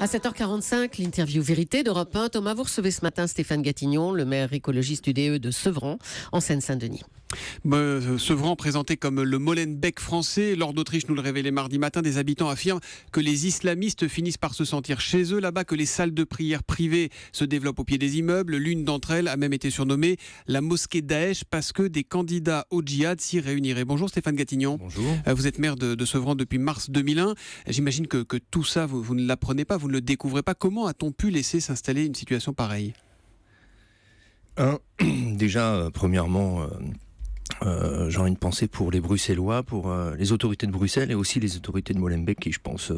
À 7h45, l'interview vérité d'Europe 1. Thomas, vous recevez ce matin Stéphane Gatignon, le maire écologiste UDE de Sevran, en Seine-Saint-Denis. Sevran présenté comme le Molenbeek français. Lord d'Autriche nous le révélait mardi matin. Des habitants affirment que les islamistes finissent par se sentir chez eux là-bas, que les salles de prière privées se développent au pied des immeubles. L'une d'entre elles a même été surnommée la mosquée Daesh parce que des candidats au djihad s'y réuniraient. Bonjour Stéphane Gatignon. Bonjour. Vous êtes maire de Sevran depuis mars 2001. J'imagine que tout ça, vous ne l'apprenez pas, vous ne le découvrez pas. Comment a-t-on pu laisser s'installer une situation pareille ? Déjà, premièrement, j'aurais une pensée pour les Bruxellois, pour les autorités de Bruxelles et aussi les autorités de Molenbeek qui, je pense,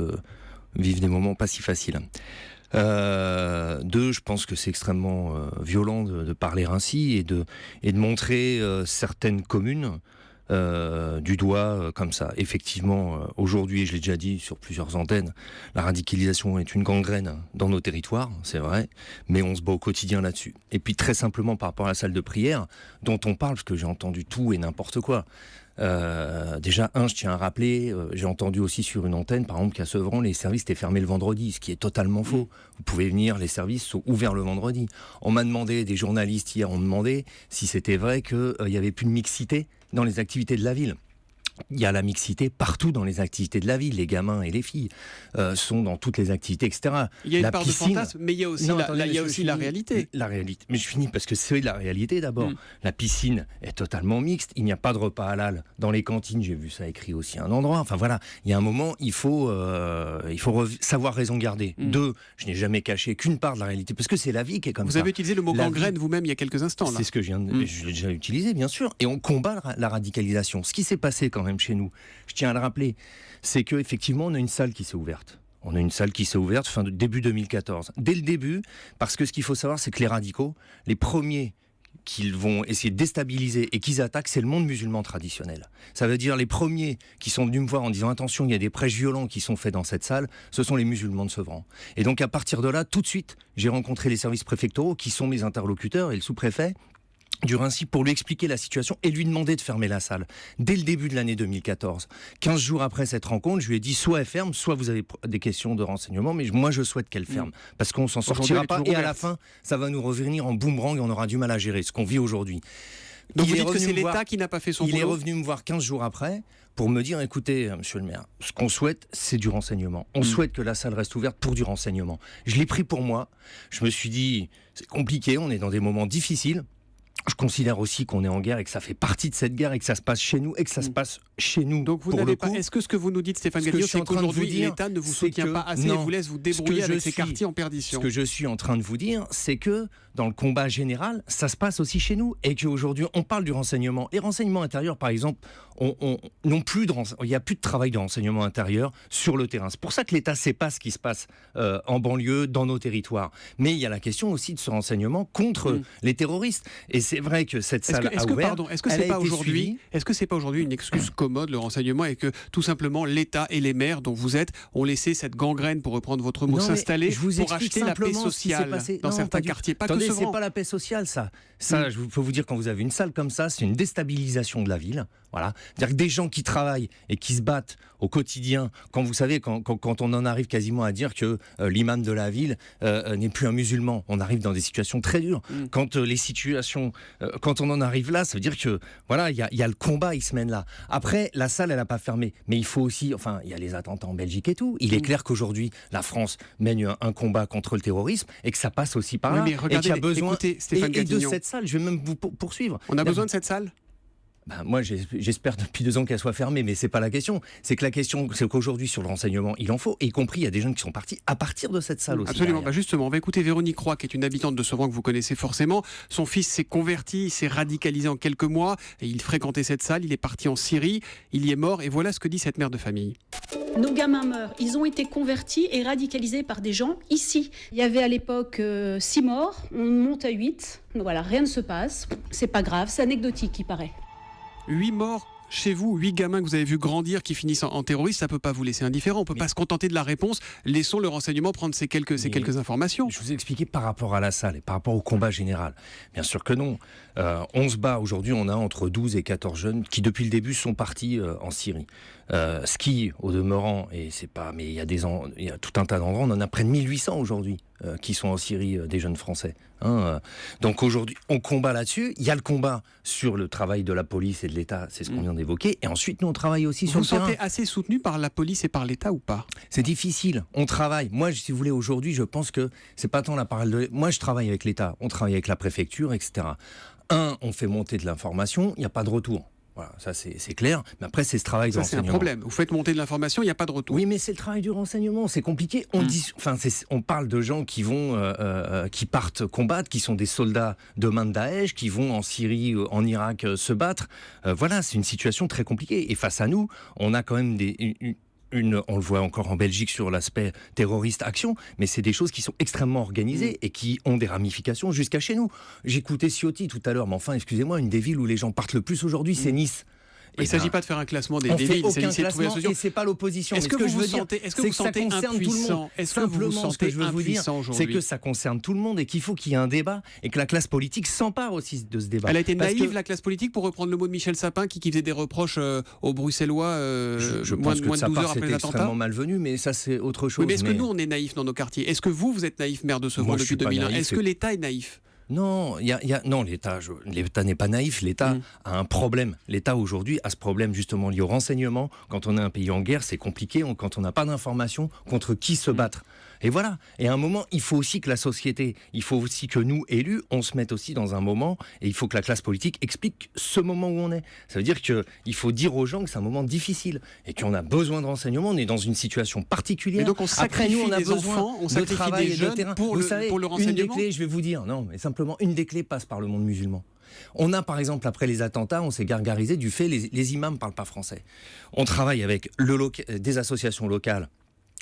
vivent des moments pas si faciles. Deux, je pense que c'est extrêmement violent de parler ainsi et de montrer certaines communes du doigt comme ça. Effectivement, aujourd'hui, et je l'ai déjà dit sur plusieurs antennes, la radicalisation est une gangrène dans nos territoires, c'est vrai, mais on se bat au quotidien là-dessus. Et puis très simplement par rapport à la salle de prière, dont on parle, parce que j'ai entendu tout et n'importe quoi. Déjà, je tiens à rappeler, j'ai entendu aussi sur une antenne, par exemple, qu'à Sevran, les services étaient fermés le vendredi, ce qui est totalement faux. Vous pouvez venir, les services sont ouverts le vendredi. On m'a demandé, des journalistes hier ont demandé si c'était vrai qu'il y avait plus de mixité dans les activités de la ville. Il y a la mixité partout dans les activités de la ville. Les gamins et les filles sont dans toutes les activités, etc. Il y a une part piscine, de fantasme, mais il y a aussi, la réalité. La réalité. Mais je finis parce que c'est la réalité d'abord. La piscine est totalement mixte. Il n'y a pas de repas halal dans les cantines. J'ai vu ça écrit aussi à un endroit. Enfin voilà, il y a un moment, il faut savoir raison garder. Deux, je n'ai jamais caché qu'une part de la réalité parce que c'est la vie qui est comme ça. Vous avez utilisé le mot gangrène vous-même il y a quelques instants. C'est ce que je l'ai déjà utilisé, bien sûr. Et on combat la radicalisation. Ce qui s'est passé quand même chez nous, je tiens à le rappeler, c'est qu'effectivement on a une salle qui s'est ouverte. On a une salle qui s'est ouverte début 2014. Dès le début, parce que ce qu'il faut savoir, c'est que les radicaux, les premiers qu'ils vont essayer de déstabiliser et qu'ils attaquent, c'est le monde musulman traditionnel. Ça veut dire les premiers qui sont venus me voir en disant attention, il y a des prêches violents qui sont faits dans cette salle, ce sont les musulmans de Sevran. Et donc à partir de là, tout de suite, j'ai rencontré les services préfectoraux qui sont mes interlocuteurs et le sous-préfet du Rincy pour lui expliquer la situation et lui demander de fermer la salle. Dès le début de l'année 2014, 15 jours après cette rencontre, je lui ai dit soit elle ferme, soit vous avez des questions de renseignement, mais moi je souhaite qu'elle ferme, parce qu'on s'en sortira pas et à la fin, ça va nous revenir en boomerang et on aura du mal à gérer ce qu'on vit aujourd'hui. Donc vous dites que c'est l'État qui n'a pas fait son boulot. Il est revenu me voir 15 jours après pour me dire, écoutez, monsieur le maire, ce qu'on souhaite, c'est du renseignement. On souhaite que la salle reste ouverte pour du renseignement. Je l'ai pris pour moi. Je me suis dit, c'est compliqué, on est dans des moments difficiles. Je considère aussi qu'on est en guerre et que ça fait partie de cette guerre et que ça se passe chez nous et que ça se passe chez nous. Donc vous n'avez pas. Est-ce que ce que vous nous dites, Stéphane Gatignon, c'est qu'aujourd'hui l'État ne vous soutient pas assez et vous laisse vous débrouiller avec ces quartiers en perdition? Ce que je suis en train de vous dire, c'est que dans le combat général, ça se passe aussi chez nous et qu'aujourd'hui on parle du renseignement. Et renseignement intérieur, par exemple, il n'y a plus de travail de renseignement intérieur sur le terrain. C'est pour ça que l'État ne sait pas ce qui se passe en banlieue, dans nos territoires. Mais il y a la question aussi de ce renseignement contre les terroristes. Et c'est vrai que cette salle a ouvert. Est-ce que c'est pas aujourd'hui une excuse commode le renseignement et que tout simplement l'État et les maires dont vous êtes ont laissé cette gangrène, pour reprendre votre mot, s'installer pour acheter la paix sociale dans certains quartiers? Pas que c'est pas la paix sociale, ça. Je peux vous dire, quand vous avez une salle comme ça, c'est une déstabilisation de la ville. Voilà. C'est-à-dire que des gens qui travaillent et qui se battent au quotidien, quand vous savez, quand on en arrive quasiment à dire que l'imam de la ville n'est plus un musulman, on arrive dans des situations très dures. Quand on en arrive là, ça veut dire que voilà, il y a le combat, il se mène là. Après, la salle, elle n'a pas fermé, mais il faut aussi, il y a les attentats en Belgique et tout. Il est clair qu'aujourd'hui, la France mène un combat contre le terrorisme et que ça passe aussi par là. Mais regardez, et qu'il y a besoin et de cette salle. Je vais même vous poursuivre. On a besoin de cette salle. Moi, j'espère depuis 2 ans qu'elle soit fermée, mais c'est pas la question. C'est que la question, c'est qu'aujourd'hui, sur le renseignement, il en faut. Et y compris, il y a des jeunes qui sont partis à partir de cette salle aussi. Absolument. Justement, on va écouter Véronique Roy, qui est une habitante de Sevran que vous connaissez forcément. Son fils s'est converti, il s'est radicalisé en quelques mois. Et il fréquentait cette salle, il est parti en Syrie, il y est mort. Et voilà ce que dit cette mère de famille. Nos gamins meurent. Ils ont été convertis et radicalisés par des gens ici. Il y avait à l'époque 6 morts. On monte à 8. Voilà, rien ne se passe. C'est pas grave, c'est anecdotique, il paraît. 8 morts Chez vous, 8 gamins que vous avez vu grandir qui finissent en terroristes, ça ne peut pas vous laisser indifférent. On ne peut pas se contenter de la réponse. Laissons le renseignement prendre ces quelques informations. Je vous ai expliqué par rapport à la salle et par rapport au combat général. Bien sûr que non. On se bat aujourd'hui, on a entre 12 et 14 jeunes qui depuis le début sont partis en Syrie. Ce qui, au demeurant, et c'est pas, mais il y a tout un tas d'endroits, on en a près de 1800 aujourd'hui qui sont en Syrie, des jeunes Français. Donc aujourd'hui, on combat là-dessus. Il y a le combat sur le travail de la police et de l'État, c'est ce qu'on vient d'évoquer. Et ensuite, nous, on travaille aussi sur le terrain. Vous vous sentez assez soutenu par la police et par l'État ou pas ? C'est difficile. On travaille. Moi, si vous voulez, aujourd'hui, je pense que c'est pas tant la parole de... Moi, je travaille avec l'État. On travaille avec la préfecture, etc. On fait monter de l'information. Il n'y a pas de retour. Voilà, ça c'est clair. Mais après, c'est ce travail de renseignement. C'est un problème. Vous faites monter de l'information, il n'y a pas de retour. Oui, mais c'est le travail du renseignement. C'est compliqué. On parle de gens qui vont, qui partent combattre, qui sont des soldats de main de Daesh, qui vont en Syrie, en Irak se battre. Voilà, c'est une situation très compliquée. Et face à nous, on a quand même on le voit encore en Belgique sur l'aspect terroriste action, mais c'est des choses qui sont extrêmement organisées et qui ont des ramifications jusqu'à chez nous. J'écoutais Ciotti tout à l'heure, mais enfin, excusez-moi, une des villes où les gens partent le plus aujourd'hui, c'est Nice. Il ne s'agit pas de faire un classement des villes, il s'agit de trouver la solution. Et c'est pas l'opposition. Est-ce que vous vous sentez impuissant ? Simplement, ce que je veux vous dire, c'est que ça concerne tout le monde et qu'il faut qu'il y ait un débat et que la classe politique s'empare aussi de ce débat. Elle a été naïve, la classe politique, pour reprendre le mot de Michel Sapin, qui faisait des reproches aux Bruxellois moins de 12 heures après les attentats. Extrêmement malvenu, mais ça c'est autre chose. Oui, mais est-ce que nous on est naïfs dans nos quartiers ? Est-ce que vous êtes naïf, maire de Sevran, depuis 2001 ? Est-ce que l'État est naïf ? Non, non, l'État n'est pas naïf. L'État a un problème. L'État aujourd'hui a ce problème justement lié au renseignement. Quand on est un pays en guerre, c'est compliqué. Quand on n'a pas d'informations, contre qui se battre. Et voilà. Et à un moment, il faut aussi que la société, il faut aussi que nous, élus, on se mette aussi dans un moment, et il faut que la classe politique explique ce moment où on est. Ça veut dire qu'il faut dire aux gens que c'est un moment difficile, et qu'on a besoin de renseignements, on est dans une situation particulière. Et donc on sacrifie nous, on a besoin enfants, on sacrifie de travail des jeunes et de terrain. Pour le renseignement. Une des clés, je vais vous dire, non, mais simplement, une des clés passe par le monde musulman. On a par exemple, après les attentats, on s'est gargarisé du fait les imams ne parlent pas français. On travaille avec des associations locales.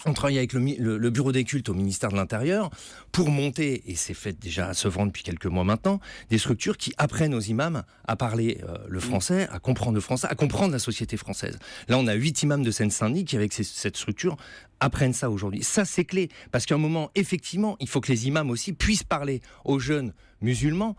On travaille avec le bureau des cultes au ministère de l'Intérieur pour monter, et c'est fait déjà à Sevran depuis quelques mois maintenant, des structures qui apprennent aux imams à parler le français, à comprendre le français, à comprendre la société française. Là, on a 8 imams de Seine-Saint-Denis qui, avec cette structure, apprennent ça aujourd'hui. Ça, c'est clé, parce qu'à un moment, effectivement, il faut que les imams aussi puissent parler aux jeunes musulmans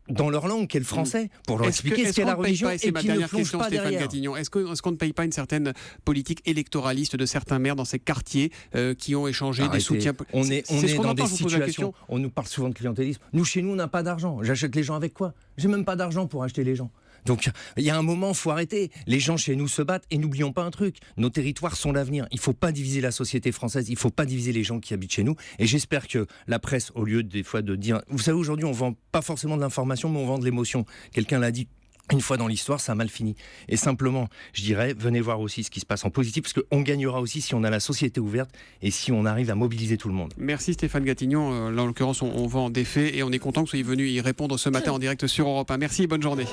dans leur langue, qu'est le français, pour leur expliquer ce qu'est la religion et qu'ils ne plongent pas derrière. Gatignon, est-ce qu'on ne paye pas une certaine politique électoraliste de certains maires dans ces quartiers qui ont échangé des soutiens? On est dans des situations, on nous parle souvent de clientélisme. Nous, chez nous, on n'a pas d'argent. J'achète les gens avec quoi? J'ai même pas d'argent pour acheter les gens. Donc, il y a un moment, il faut arrêter. Les gens chez nous se battent et n'oublions pas un truc. Nos territoires sont l'avenir. Il ne faut pas diviser la société française. Il ne faut pas diviser les gens qui habitent chez nous. Et j'espère que la presse, au lieu des fois de dire... Vous savez, aujourd'hui, on ne vend pas forcément de l'information, mais on vend de l'émotion. Quelqu'un l'a dit. Une fois dans l'histoire, ça a mal fini. Et simplement, je dirais, venez voir aussi ce qui se passe en positif, parce qu'on gagnera aussi si on a la société ouverte et si on arrive à mobiliser tout le monde. Merci Stéphane Gatignon. Là, en l'occurrence, on vend des faits et on est content que vous soyez venu y répondre ce matin en direct sur Europe 1. Merci et bonne journée.